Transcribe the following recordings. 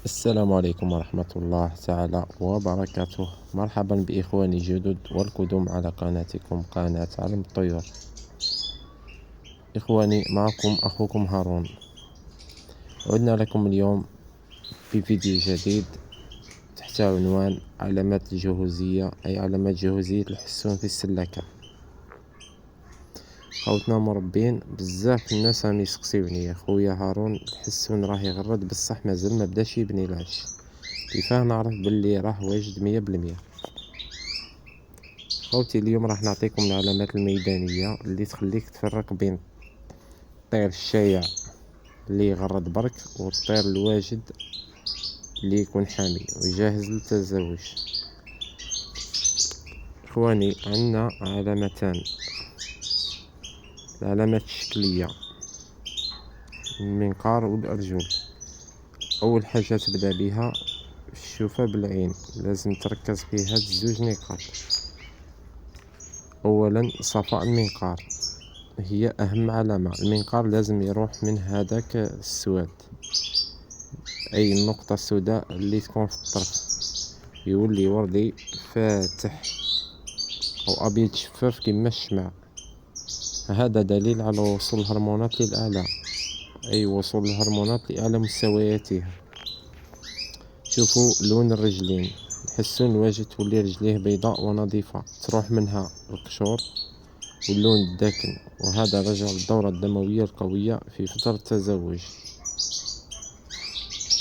السلام عليكم ورحمة الله تعالى وبركاته. مرحبا بإخواني الجدد والقدوم على قناتكم قناة علم الطيور. إخواني، معكم أخوكم هارون. عدنا لكم اليوم في فيديو جديد تحت عنوان علامات الجهوزية، أي علامات جهوزية الحسون في السلاكة. خوتنا مربين بزاف الناس راهم يسقسيوني: يا خويا هارون، الحسون راه يغرد بصح مازال ما بداش يبني العش، كيفاه نعرف باللي راه واجد 100%؟ خوتي، اليوم راح نعطيكم العلامات الميدانية اللي تخليك تفرق بين الطير الشايع اللي يغرد برك والطير الواجد اللي يكون حامي وجاهز للتزاوج. اخواني، عندنا علامتان، العلامات الشكلية: المنقار والأرجل. أول حاجة تبدأ بها الشوفة بالعين، لازم تركز في هاد الزوج نقاط. أولا، صفاء المنقار هي أهم علامة. المنقار لازم يروح من هذاك السواد، أي النقطة السوداء اللي تكون في الطرف، يولي وردي فاتح أو أبيض شفاف كما الشمع. هذا دليل على وصول الهرمونات للأعلى، أي وصول الهرمونات لأعلى مستوياتها. شوفوا لون الرجلين، الحسون الواجد تولي رجليه بيضاء ونظيفة، تروح منها القشور واللون الداكن، وهذا رجع للدورة الدموية القوية في فترة التزاوج.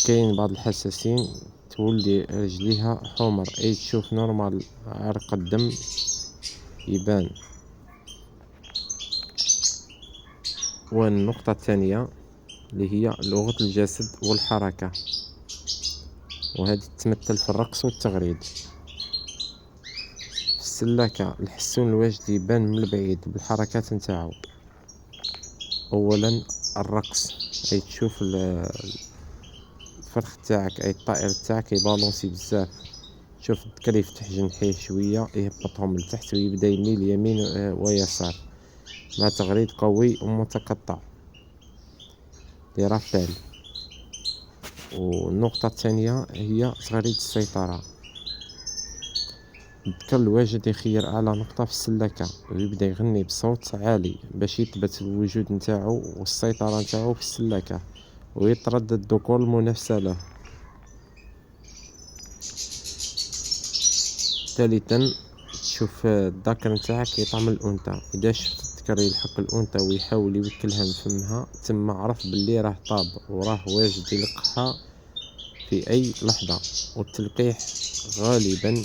كاين بعض الحساسين تولي رجليها حمر، أي تشوف نورمال عرق الدم يبان. والنقطة الثانية اللي هي لغة الجسد والحركة، وهذه تتمثل في الرقص والتغريد. في السلاكة الحسون الواجد يبان من البعيد بالحركات نتاعو. اولا الرقص، اي تشوف الفرخ تاعك اي الطائر تاعك يبالونسي بزاف، شوف الذكر يفتح جنحيه شويه يهبطهم لتحت ويبدا يميل يمين ويسار مع تغريد قوي ومتقطع لرفع. والنقطة الثانية هي تغريد السيطرة، الذكر الواجد يخير أعلى نقطة في السلاكة ويبدا يغني بصوت عالي باش يثبت الوجود نتاعو والسيطرة نتاعو في السلاكة ويطرد الذكور المنافسة له. ثالثا، تشوف الذكر نتاعك يطعم الأنثى، إذا شفت الذكر يلحق الأنثى ويحاول يوكلها من فمها تم عرف باللي راه طاب وراه واجد يلقحها في أي لحظة. والتلقيح غالبا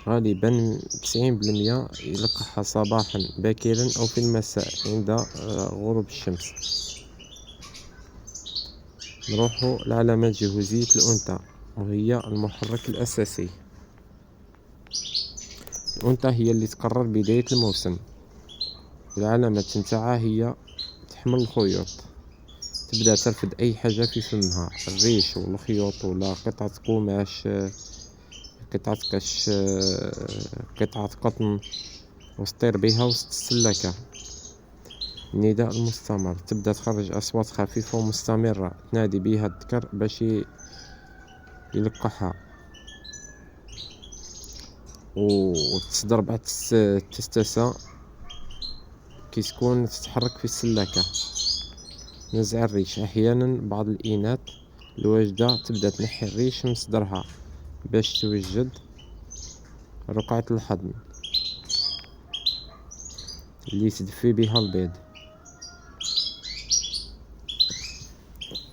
غالبا 90% يلقحها صباحا باكرا أو في المساء عند غروب الشمس. نروحو لعلامات جهوزية الأنثى، وهي المحرك الأساسي. الأنثى هي اللي تقرر بداية الموسم، والعلامات نتاعها هي تحمل الخيوط، تبدأ ترفد أي حاجة في فمها، الريش والخيوط ولا قطعة قماش، قطعة قش، قطعة قطن، وتطير بها وسط السلاكة. النداء المستمر، تبدأ تخرج أصوات خفيفة ومستمرة تنادي بها الذكر باش يلقحها، وتصدر بعد التستسة كي تكون تتحرك في السلاكة. نزع الريش، أحيانا بعض الإناث الواجدة تبدأ تنحي الريش من صدرها باش توجد رقعة الحضن اللي تدفي بها البيض.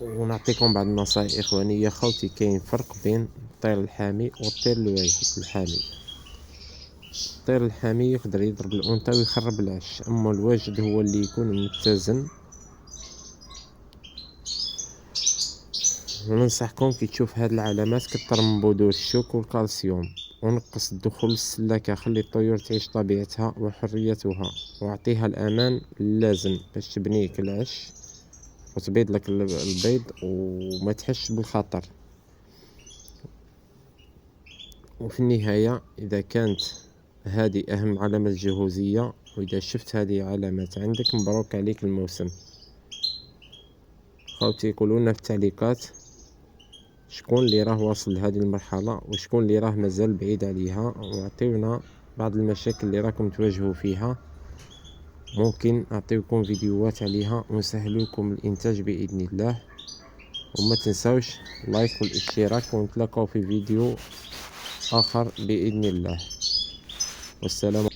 ونعطيكم بعض النصائح إخواني. يا خوتي، كاين فرق بين الطير الحامي والطير الواجد. الطير الحامي يقدر يضرب الأنثى ويخرب العش، أما الواجد هو اللي يكون متزن. وننصحكم كي تشوف هاد العلامات كتر من بذور الشوك والكالسيوم، ونقص الدخول للسلاكة، خلي الطيور تعيش طبيعتها وحريتها، واعطيها الأمان اللازم باش تبنيك العش وتبيض لك البيض وما تحش بالخطر. وفي النهاية، إذا كانت هذه أهم علامة الجهوزية، وإذا شفت هذه علامات عندك، مبروك عليك الموسم. خوتي يقولوا لنا في التعليقات شكون اللي راه واصل لهذه المرحله وشكون اللي راه مازال بعيد عليها، وعطيونا بعض المشاكل اللي راكم تواجهوا فيها، ممكن نعطيكم فيديوهات عليها ونسهل لكم الانتاج باذن الله. وما تنسوش لايك والاشتراك، ونتلاقاو في فيديو اخر باذن الله. والسلام